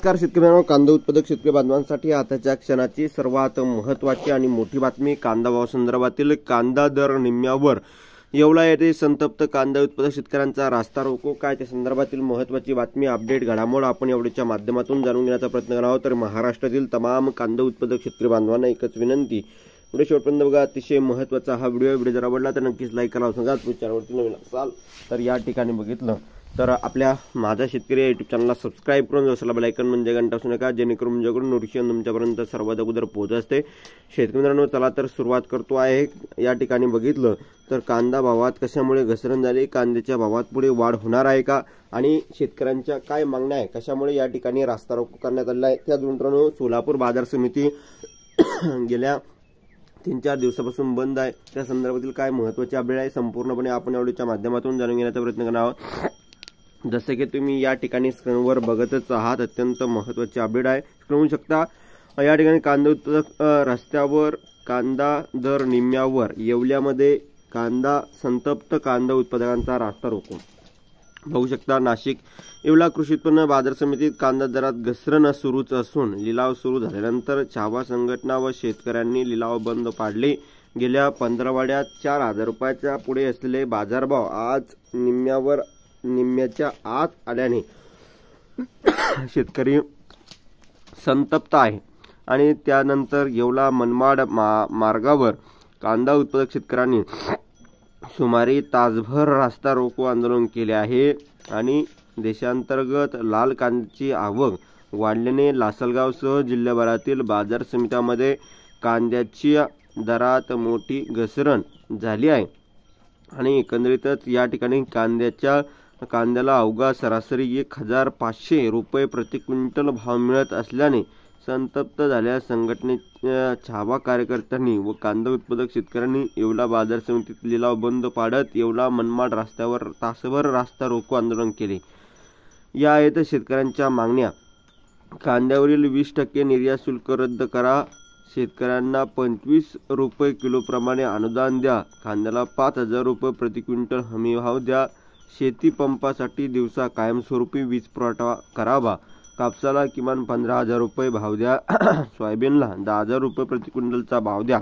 नमस्कार शेतकऱ्यांनो, कांदा उत्पादक शेतकरी बांधवांसाठी आताच्या क्षणाची सर्वात महत्त्वाची आणि मोठी बातमी कांदा भाव संदर्भातील कांदा दर निम्म्यावर येवला येथे संतप्त कांदा उत्पादक शेतकऱ्यांचा रास्ता रोको काय त्या संदर्भातील महत्त्वाची बातमी अपडेट घडामोड आपण एवढीच्या माध्यमातून जाणून घेण्याचा प्रयत्न करणार आहोत। तर महाराष्ट्रातील तमाम कांदा उत्पादक शेतकरी बांधवांना एकच विनंती, व्हिडिओ शेवटपर्यंत बघा। अतिशय महत्त्वाचा हा व्हिडिओ जर आवडला तर नक्कीच लाईक करा। सांगा चॅनलवरती नवीन असाल तर या ठिकाणी बघितलं तर आपल्या माझा शेतकरी युट्यूब चॅनलला सबस्क्राइब करून जसला बेल आयकॉन म्हणजे घंटा असू नका, जेणेकरून तुमच्याकडून नोटिफिकेशन तुमच्यापर्यंत सर्वात अगोदर पोहोचत असते। शेतकरी मित्रांनो, चला तर सुरुवात करतो आहे। या ठिकाणी बघितलं तर कांदा भावात कशामुळे घसरण झाली, कांद्याच्या भावात पुढे वाढ होणार आहे का आणि शेतकऱ्यांच्या काय मागण्या आहे, कशामुळे या ठिकाणी रास्ता रोको करण्यात आलेला आहे। त्या मित्रांनो, सोलापूर बाजार समिती गेल्या 3-4 दिवसापासून बंद आहे। त्या संदर्भातील काय महत्त्वाचे अपडेट आहे संपूर्णपणे आपण व्हिडिओच्या माध्यमातून जाणून घेण्याचा प्रयत्न करणार आहोत। जसे की तुम्ही या ठिकाणी स्क्रीनवर बघतच आहात, अत्यंत महत्त्वाचे अपडेट आहे। स्क्रीनवर शकता या ठिकाणी कांदा उत्पादक रस्त्यावर कांदा दर निम्म्यावर, येवल्यामध्ये कांदा संतप्त कांदा उत्पादकांचा रास्ता रोको बघू शकता। नाशिक येवला कृषी उत्पन्न बाजार समितीत कांदा दरात घसरण सुरूच असून लिलाव सुरू झाल्यानंतर छावा संघटना व शेतकऱ्यांनी लिलाव बंद पाडले। गेल्या 15 आठवड्यात 4000 रुपयाच्या पुढे असलेले बाजारभाव आज निम्म्याच्या आत आल्याने शेतकरी संतप्त आहे आणि त्यानंतर येवला मनमाड मार्गावर कांदा उत्पादक शेतकऱ्यांनी सुमारे तासभर रास्ता रोको आंदोलन केले आहे आणि देशांतर्गत लाल कांद्याची आवक वाढल्याने लासलगावसह जिल्ह्याभरातील बाजार समित्यांमध्ये कांद्याच्या दरात मोठी घसरण झाली आहे आणि एकंदरीतच या ठिकाणी कांद्याला अवघा सरासरी 1500 रुपये प्रति क्विंटल भाव मिळत असल्याने संतप्त झालेल्या संघटनेच्या छावा कार्यकर्त्यांनी व कांदा उत्पादक शेतकऱ्यांनी येवला बाजार समितीत लिलाव बंद पाडत येवला मनमाड रस्त्यावर तासभर रास्ता रोको आंदोलन केले। या आहेत शेतकऱ्यांच्या मागण्या। कांद्यावरील 20% निर्यात शुल्क रद्द करा, शेतकऱ्यांना 25 रुपये किलोप्रमाणे अनुदान द्या, कांद्याला 5000 रुपये प्रति क्विंटल हमी भाव द्या, शेती पंपासाठी दिवसा कायमस्वरूपी वीज पुरवठा करावा, कापसाला किमान 15000 रुपये भाव द्या, सोयाबीनला 10000 रुपये प्रति क्विंटलचा भाव द्या,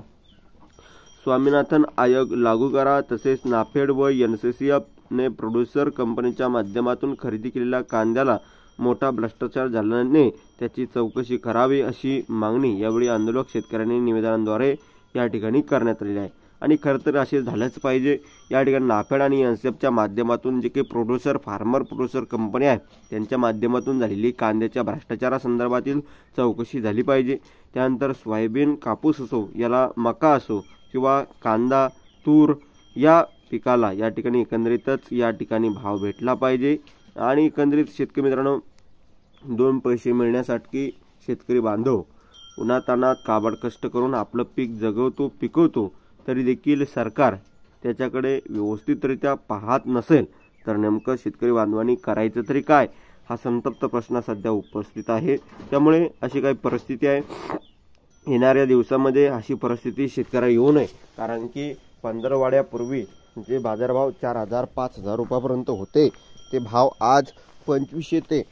स्वामीनाथन आयोग लागू करा। तसेच नाफेड व एनसीसीएफ ने प्रोड्युसर कंपनीच्या माध्यमातून खरेदी केलेल्या कांद्याला मोठा भ्रष्टाचार झाल्याने त्याची चौकशी करावी अशी मागणी यावेळी आंदोलक शेतकऱ्यांनी निवेदनाद्वारे या ठिकाणी करण्यात आलेली आहे। आणि खरं तर असे झालंच पाहिजे। या ठिकाणी नाफेड आणि एनसीएफच्या माध्यमातून जे काही फार्मर प्रोड्युसर कंपनी आहे त्यांच्या माध्यमातून झालेली कांद्याच्या भ्रष्टाचारासंदर्भातील चौकशी झाली पाहिजे। त्यानंतर सोयाबीन, कापूस असो, याला मका असो किंवा कांदा, तूर या पिकाला या ठिकाणी एकंदरीतच या ठिकाणी भाव भेटला पाहिजे। आणि एकंदरीत शेतकरी मित्रांनो, 2 पैसे मिळण्यासाठी शेतकरी बांधव उन्हातान्हात काबाड कष्ट करून आपलं पीक पिकवतो तरी देखील सरकार त्याच्याकडे व्यवस्थितरित्या पाहत नसेल तर नेमकं शेतकरी बांधवांनी करायचं तरी काय, हा संतप्त प्रश्न सध्या उपस्थित आहे। त्यामुळे अशी काही परिस्थिती आहे, येणाऱ्या दिवसामध्ये अशी परिस्थिती शेतकऱ्याला येऊ नये। कारण की 15 आठवड्यापूर्वी जे बाजारभाव 4000-5000 रुपयापर्यंत होते ते भाव आज 2500 ते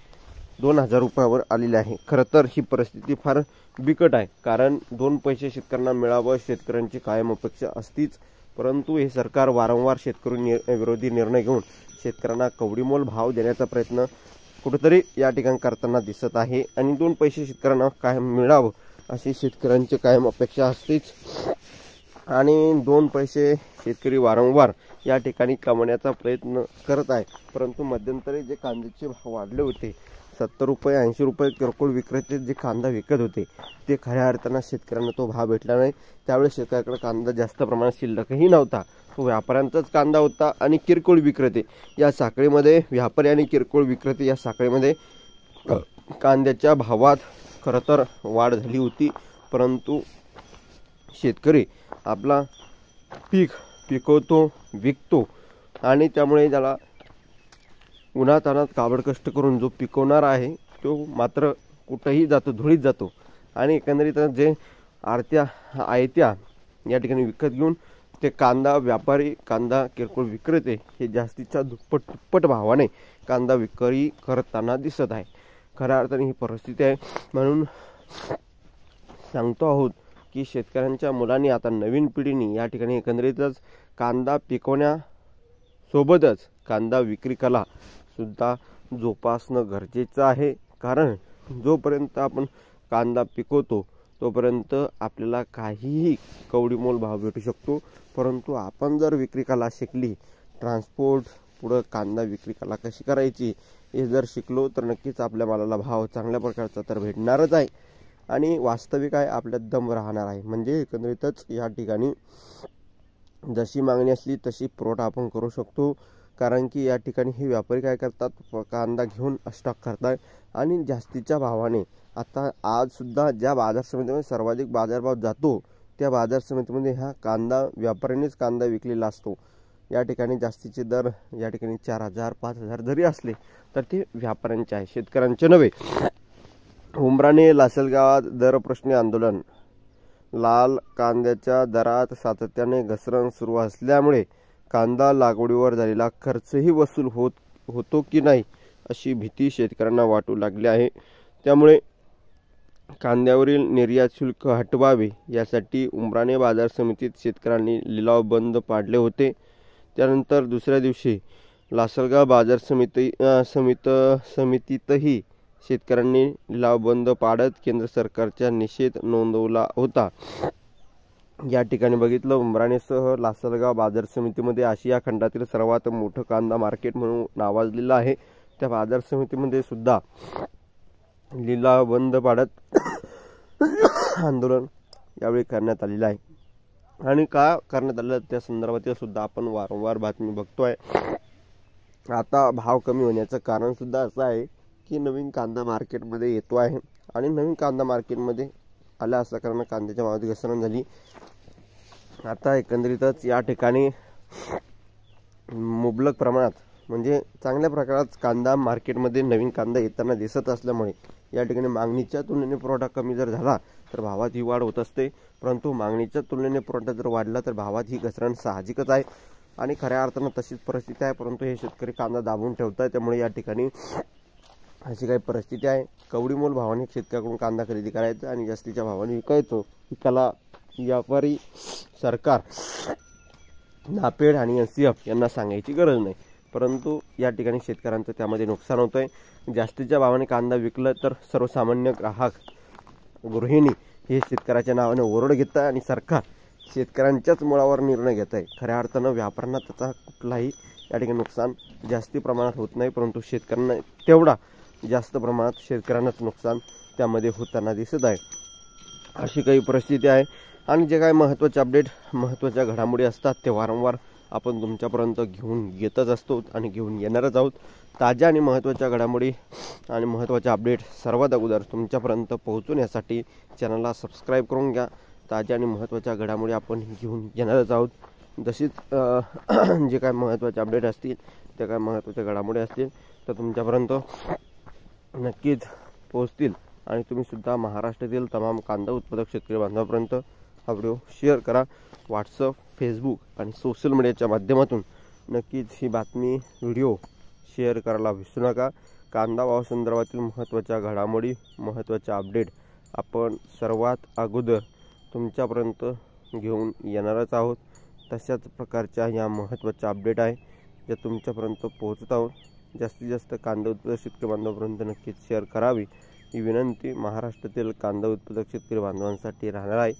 2000 रुपयावर आलेले आहे। खरं तर ही परिस्थिती फार बिकट आहे, कारण 2 पैसे शेतकऱ्यांना मिळावं शेतकऱ्यांची कायम अपेक्षा असतीच, परंतु हे सरकार वारंवार शेतकरी विरोधी निर्णय घेऊन शेतकऱ्यांना कवडीमोल भाव देण्याचा प्रयत्न कुठेतरी या ठिकाणी करताना दिसत आहे आणि 2 पैसे शेतकऱ्यांना कायम मिळावं अशी शेतकऱ्यांची कायम अपेक्षा असतेच आणि 2 पैसे शेतकरी वारंवार या ठिकाणी कमवण्याचा प्रयत्न करत आहे। परंतु मध्यंतरी जे कांद्याचे भाव वाढले होते, 70 रुपये 80 रुपये किरकोळ विक्रेते जे कांदा विकत होते ते खऱ्या अर्थानं शेतकऱ्यांना तो भाव भेटला नाही। त्यावेळेस शेतकऱ्याकडे कांदा जास्त प्रमाणात शिल्लकही नव्हता, तो व्यापाऱ्यांचाच कांदा होता आणि किरकोळ विक्रेते या साखळीमध्ये, व्यापारी आणि किरकोळ विक्रेते या साखळीमध्ये कांद्याच्या भावात खरं तर वाढ झाली होती। परंतु शेतकरी आपला पीक पिकवतो, विकतो आणि त्यामुळे त्याला उन्हातान्हात काबड कष्ट करून जो पिकवणार आहे तो मात्र कुठेही जातो, धुळीत जातो आणि एकंदरीत जे आयत्या या ठिकाणी विकत घेऊन ते कांदा व्यापारी, कांदा किरकोळ विक्रेते हे जास्तीच्या दुप्पट भावाने कांदा विक्री करताना दिसत आहे। खऱ्या अर्थाने ही परिस्थिती आहे. म्हणून सांगतो आहोत की शेतकऱ्यांच्या मुलांनी आता नवीन पिढीने या ठिकाणी एकंदरीतच कांदा पिकवण्यासोबतच कांदा विक्री कला सुद्धा जोपासणं गरजेचं आहे. कारण जोपर्यंत आपण कांदा पिकवतो तोपर्यंत आपल्याला काहीही कवडीमोल भाव भेटू शकतो, परंतु आपण जर विक्री कला शिकली, ट्रान्सपोर्ट पुढं कांदा विक्री कला कशी करायची हे जर शिकलो तर नक्कीच आपल्या मालाला भाव चांगल्या प्रकारचा तर भेटणारच आहे आणि वास्तविक आहे आपल्यात दम राहणार आहे. म्हणजे एकंदरीतच या ठिकाणी जशी मागणी असली तशी पुरवठा आपण करू शकतो. कारण की या ठिकाणी हे व्यापारी काय करतात, कांदा घेऊन स्टॉक करतात आणि जास्तीच्या भावाने आता आजसुद्धा ज्या बाजार समितीमध्ये सर्वाधिक बाजारभाव जातो त्या बाजार समितीमध्ये ह्या कांदा व्यापाऱ्यांनीच कांदा विकलेला असतो. या ठिकाणी जास्तीचे दर या ठिकाणी 4,000 5,000 जरी असले तर ते व्यापाऱ्यांचे आहे, शेतकऱ्यांचे नव्हे. उमराणे लासलगावात दर प्रश्नी आंदोलन. लाल कांद्याच्या दरात सातत्याने घसरण सुरू असल्यामुळे कांदा लागवडीवर झालेला खर्चही वसूल होतो की नाही अशी भीती शेतकऱ्यांना वाटू लागली आहे. त्यामुळे कांद्यावरील निर्यात शुल्क हटवावे यासाठी उमराणे बाजार समितीत शेतकऱ्यांनी लिलाव बंद पाडले होते. त्यानंतर दुसऱ्या दिवशी लासलगाव बाजार समितीतही शेतकऱ्यांनी लिलाव बंद पाडत केंद्र सरकारचा निषेध नोंदवला होता. या ठिकाणी बघितलं, उमराणेसह लासलगाव बाजार समितीमध्ये आशिया खंडातील सर्वात मोठं कांदा मार्केट म्हणून नावाजलेलं आहे. त्या बाजार समितीमध्ये सुद्धा लिलाव बंद पाडत आंदोलन यावेळी करण्यात आलेलं आहे. आणि का करण्यात आलं त्या संदर्भातील सुद्धा आपण वारंवार बातमी बघतोय. आता भाव कमी होण्याचं कारण सुद्धा असं आहे की नवीन कांदा मार्केटमध्ये येतो आहे आणि नवीन कांदा मार्केटमध्ये आल्या असल्या कारणाने कांद्याच्या भावात घसरण झाली. आता एकंदरीतच या ठिकाणी मुबलक प्रमाणात म्हणजे चांगल्या प्रकारात कांदा मार्केटमध्ये नवीन कांदा येताना दिसत असल्यामुळे या ठिकाणी मागणीच्या तुलनेने पुरवठा कमी जर झाला तर भावात ही वाढ होत असते. परंतु मागणीच्या तुलनेने पुरवठा जर वाढला तर भावात ही घसरण साहजिकच आहे आणि खऱ्या अर्थानं तशीच परिस्थिती आहे. परंतु हे शेतकरी कांदा दाबून ठेवत आहे, त्यामुळे या ठिकाणी अशी काही परिस्थिती आहे. कवडीमोल भावाने शेतकऱ्याकडून कांदा खरेदी करायचा आणि जास्तीच्या भावाने विकायचो. त्याला व्यापारी, सरकार, नापेड आणि NCF यांना सांगायची गरज नाही. परंतु या ठिकाणी शेतकऱ्यांचं त्यामध्ये नुकसान होतं आहे. जास्तीच्या भावाने कांदा विकलं तर सर्वसामान्य ग्राहक, गृहिणी हे शेतकऱ्याच्या नावाने ओरड घेत आहे आणि सरकार शेतकऱ्यांच्याच मुळावर निर्णय घेत आहे. खऱ्या अर्थानं व्यापाऱ्यांना त्याचा कुठलाही या ठिकाणी नुकसान जास्ती प्रमाणात होत नाही, परंतु शेतकऱ्यांना तेवढा जास्त प्रमाणात शेतकऱ्यांनाच नुकसान त्यामध्ये होताना दिसत आहे. अशी काही परिस्थिती आहे. आणि जे काही महत्त्वाचे अपडेट, महत्त्वाच्या घडामोडी असतात ते वारंवार आपण तुमच्यापर्यंत घेऊन येतच असतो आणि घेऊन येणारच आहोत. ताज्या आणि महत्त्वाच्या घडामोडी आणि महत्त्वाचे अपडेट सर्वात अगोदर तुमच्यापर्यंत पोहोचवण्यासाठी चॅनलला सबस्क्राईब करून घ्या. ताज्या आणि महत्त्वाच्या घडामोडी आपण घेऊन येणारच आहोत. तशीच जे काय महत्त्वाचे अपडेट असतील, त्या काय महत्त्वाच्या घडामोडी असतील तर तुमच्यापर्यंत नक्कीच पोहोचतील. आणि तुम्हीसुद्धा महाराष्ट्रातील तमाम कांदा उत्पादक शेतकरी बांधवांपर्यंत हा व्हिडिओ शेअर करा. व्हॉट्सअप, फेसबुक आणि सोशल मीडियाच्या माध्यमातून नक्कीच ही बातमी, व्हिडिओ शेअर करायला विसरू नका. कांदा भाव संदर्भातील महत्त्वाच्या घडामोडी, महत्त्वाच्या अपडेट आपण सर्वात अगोदर तुमच्यापर्यंत घेऊन येणारच आहोत. तशाच प्रकारच्या या महत्त्वाच्या अपडेट आहे ज्या तुमच्यापर्यंत पोहोचत आहोत. जास्तीत जास्त कांदा उत्पादक शेतकरी बांधवांपर्यंत नक्कीच शेअर करावी ही विनंती महाराष्ट्रातील कांदा उत्पादक शेतकरी बांधवांसाठी राहणार आहे.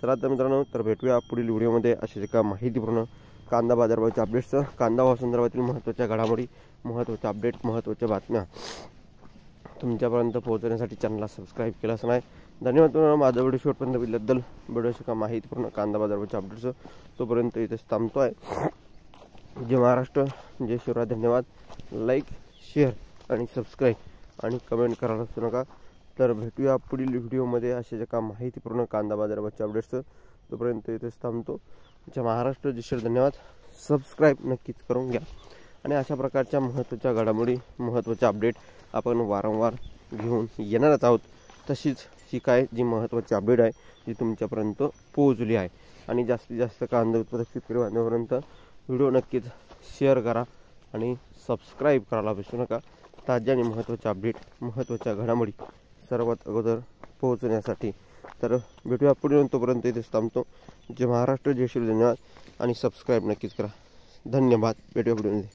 चला तर मित्रांनो, तर भेटूया पुढील व्हिडिओमध्ये अशाच एका माहितीपूर्ण कांदा बाजारभावाच्या अपडेट्ससह. कांदा भाव संदर्भातील महत्त्वाच्या घडामोडी, महत्त्वाच्या अपडेट, महत्त्वाच्या बातम्या तुमच्यापर्यंत पोहोचण्यासाठी चॅनलला सबस्क्राईब केलाच नाही. धन्यवाद तुम्हाला माझा व्हिडिओ शेवटपर्यंत बघितल्याबद्दल. व्हिडिओ एका माहितीपूर्ण कांदा बाजारभावाच्या अपडेट्ससह. तोपर्यंत इथेच थांबतो आहे. जय महाराष्ट्र, जय शिवराय. धन्यवाद. लाईक, शेअर आणि सबस्क्राईब आणि कमेंट करायला विसरू नका. तर भेटूया पुढील व्हिडिओमध्ये अशाच एका माहितीपूर्ण कांदा बाजारभावाच्या अपडेट्सचं. तोपर्यंत इथेच थांबतो. जय महाराष्ट्र, जय शिवराय. धन्यवाद. सबस्क्राईब नक्कीच करून घ्या आणि अशा प्रकारच्या महत्त्वाच्या घडामोडी, महत्त्वाच्या अपडेट आपण वारंवार घेऊन येणारच आहोत. तशीच ही काय जी महत्त्वाची अपडेट आहे जी तुमच्यापर्यंत पोहोचली आहे. आणि जास्तीत जास्त कांदा उत्पादक शेतकरी बांधवांपर्यंत व्हिडिओ नक्कीच शेअर करा आणि सबस्क्राईब करायला विसरू नका. ताज्या आणि महत्त्वाच्या अपडेट, महत्त्वाच्या घडामोडी सर्वात अगोदर पोहोचण्यासाठी. तर भेटूया पुढे, तोपर्यंत इथेच थांबतो. जय महाराष्ट्र, जय श्री, धन्यवाद आणि सबस्क्राईब नक्कीच करा. धन्यवाद. भेटूया पुढे.